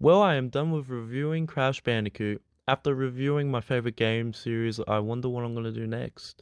Well, I am done with reviewing Crash Bandicoot. After reviewing my favorite game series, I wonder what I'm gonna do next.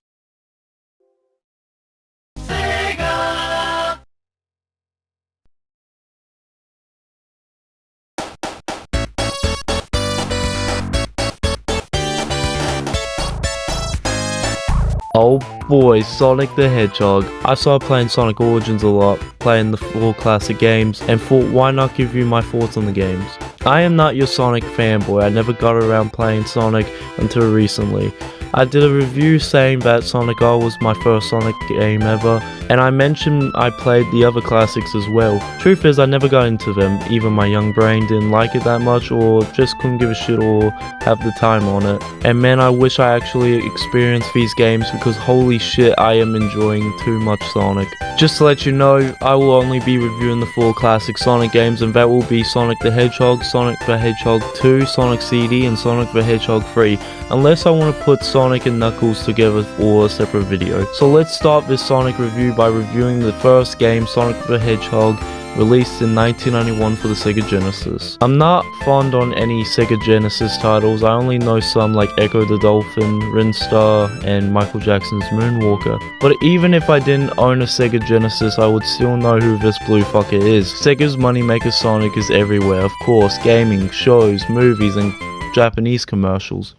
Oh boy, Sonic the Hedgehog. I started playing Sonic Origins a lot, playing the 4 classic games, and thought why not give you my thoughts on the games. I am not your Sonic fanboy, I never got around playing Sonic until recently. I did a review saying that Sonic R was my first Sonic game ever, and I mentioned I played the other classics as well. Truth is, I never got into them, either my young brain didn't like it that much or just couldn't give a shit or have the time on it. And man, I wish I actually experienced these games because holy shit, I am enjoying too much Sonic. Just to let you know, I will only be reviewing the 4 classic Sonic games, and that will be Sonic the Hedgehog, Sonic the Hedgehog 2, Sonic CD, and Sonic the Hedgehog 3, unless I want to put Sonic and Knuckles together for a separate video. So let's start this Sonic review by reviewing the first game, Sonic the Hedgehog, released in 1991 for the Sega Genesis. I'm not fond on any Sega Genesis titles, I only know some like Echo the Dolphin, Rinstar, and Michael Jackson's Moonwalker. But even if I didn't own a Sega Genesis, I would still know who this blue fucker is. Sega's moneymaker Sonic is everywhere, of course, gaming, shows, movies, and Japanese commercials.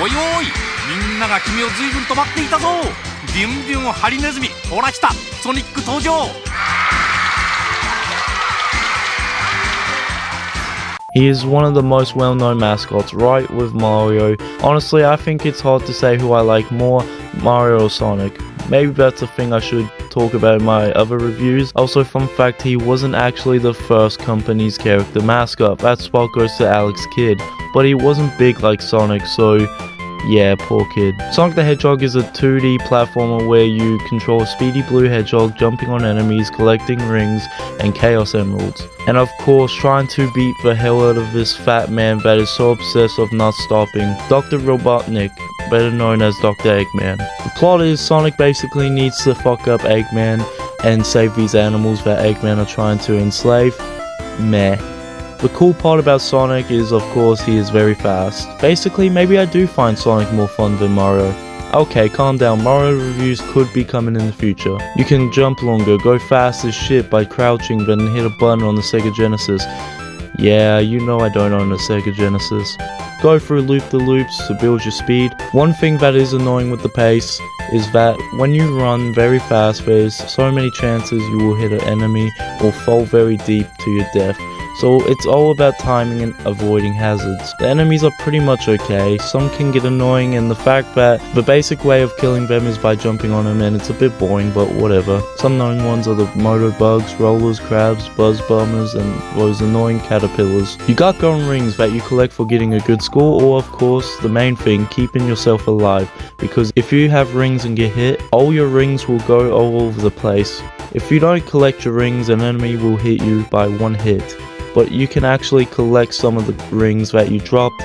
おいおい、みんなが君を随分と待っていたぞ。ビュンビュンハリネズミ、ほら来た、ソニック登場。 He is one of the most well-known mascots, right with Mario. Honestly, I think it's hard to say who I like more, Mario or Sonic. Maybe that's a thing I should talk about in my other reviews. Also, fun fact, he wasn't actually the first company's character mascot. That spot goes to Alex Kidd. But he wasn't big like Sonic, so yeah, poor kid. Sonic the Hedgehog is a 2D platformer where you control a speedy blue hedgehog jumping on enemies, collecting rings and chaos emeralds. And of course, trying to beat the hell out of this fat man that is so obsessed of not stopping, Dr. Robotnik, better known as Dr. Eggman. The plot is Sonic basically needs to fuck up Eggman and save these animals that Eggman are trying to enslave. Meh. The cool part about Sonic is, of course, he is very fast. Basically, maybe I do find Sonic more fun than Mario. Okay, calm down, Mario reviews could be coming in the future. You can jump longer, go fast as shit by crouching, then hit a button on the Sega Genesis. Yeah, you know I don't own a Sega Genesis. Go through loop-the-loops to build your speed. One thing that is annoying with the pace is that when you run very fast, there's so many chances you will hit an enemy or fall very deep to your death. So it's all about timing and avoiding hazards. The enemies are pretty much okay, some can get annoying, and the fact that the basic way of killing them is by jumping on them, and it's a bit boring, but whatever. Some known ones are the moto bugs, rollers, crabs, buzz bombers, and those annoying caterpillars. You got golden rings that you collect for getting a good score, or of course, the main thing, keeping yourself alive, because if you have rings and get hit, all your rings will go all over the place. If you don't collect your rings, an enemy will hit you by one hit. But you can actually collect some of the rings that you dropped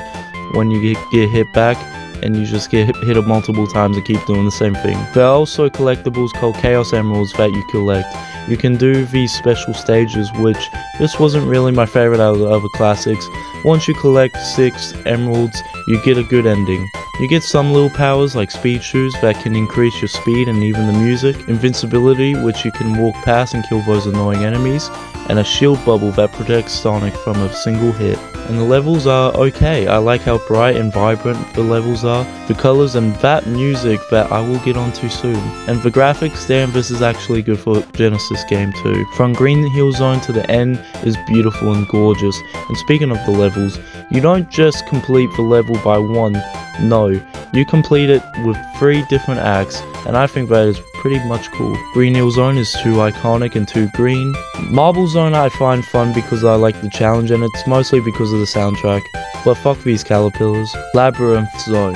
when you get hit back, and you just get hit up multiple times and keep doing the same thing. There are also collectibles called Chaos Emeralds that you collect. You can do these special stages, which this wasn't really my favorite out of the other classics. Once you collect 6 emeralds, you get a good ending. You get some little powers like speed shoes that can increase your speed and even the music, invincibility which you can walk past and kill those annoying enemies, and a shield bubble that protects Sonic from a single hit. And the levels are okay. I like how bright and vibrant the levels are, the colors, and that music that I will get onto soon. And the graphics, damn, this is actually good for Genesis game too. From Green Hill Zone to the end is beautiful and gorgeous. And speaking of the levels, you don't just complete the level by one, no, you complete it with 3 different acts, and I think that is pretty much cool. Green Hill Zone is too iconic and too green. Marble Zone I find fun because I like the challenge, and it's mostly because of the soundtrack. But fuck these caterpillars. Labyrinth Zone.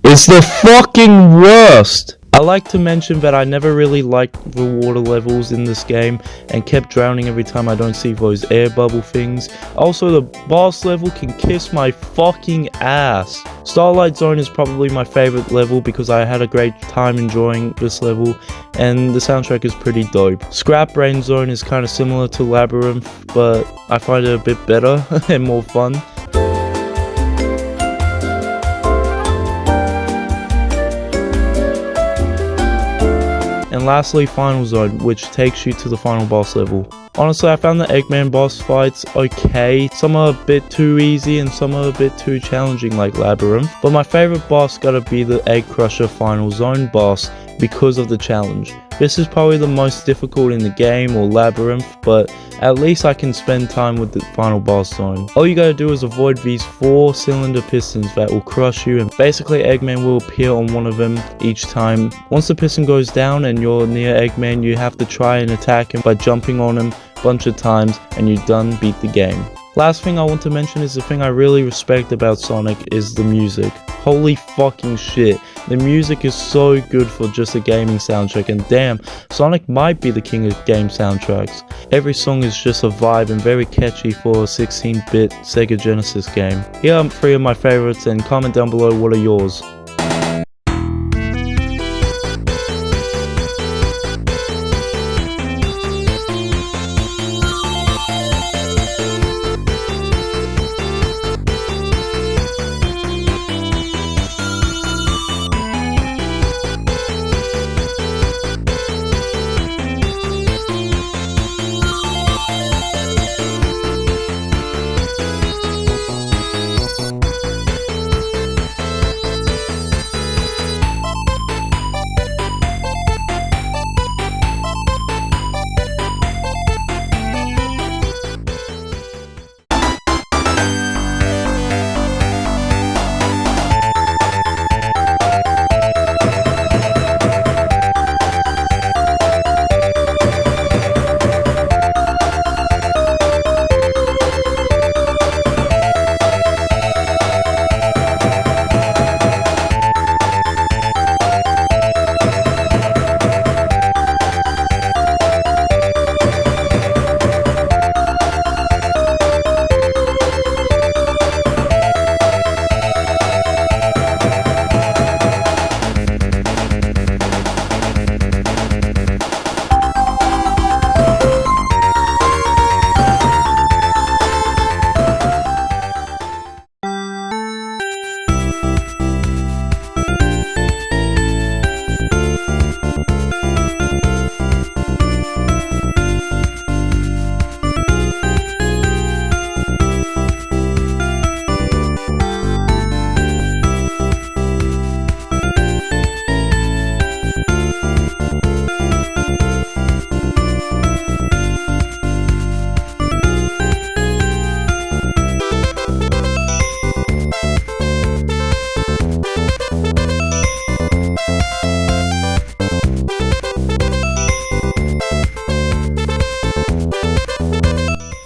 It's the fucking worst! I like to mention that I never really liked the water levels in this game and kept drowning every time I don't see those air bubble things. Also, the boss level can kiss my fucking ass. Starlight Zone is probably my favorite level because I had a great time enjoying this level and the soundtrack is pretty dope. Scrap Brain Zone is kind of similar to Labyrinth, but I find it a bit better and more fun. And lastly, Final Zone, which takes you to the final boss level. Honestly, I found the Eggman boss fights okay. Some are a bit too easy and some are a bit too challenging like Labyrinth. But my favorite boss gotta be the Egg Crusher Final Zone boss because of the challenge. This is probably the most difficult in the game or Labyrinth, but at least I can spend time with the final boss zone. All you gotta do is avoid these 4-cylinder pistons that will crush you, and basically Eggman will appear on one of them each time. Once the piston goes down and you're near Eggman, you have to try and attack him by jumping on him a bunch of times and you're done, beat the game. Last thing I want to mention is the thing I really respect about Sonic is the music. Holy fucking shit, the music is so good for just a gaming soundtrack, and damn, Sonic might be the king of game soundtracks. Every song is just a vibe and very catchy for a 16-bit Sega Genesis game. Here are 3 of my favorites, and comment down below what are yours.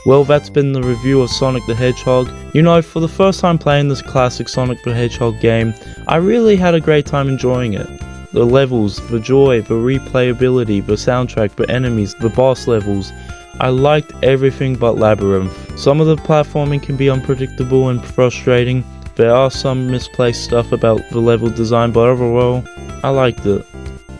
Well, that's been the review of Sonic the Hedgehog. You know, for the first time playing this classic Sonic the Hedgehog game, I really had a great time enjoying it. The levels, the joy, the replayability, the soundtrack, the enemies, the boss levels. I liked everything but Labyrinth. Some of the platforming can be unpredictable and frustrating. There are some misplaced stuff about the level design, but overall, I liked it.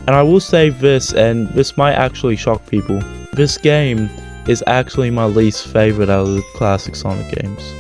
And I will say this, and this might actually shock people. This game is actually my least favorite out of the classic Sonic games.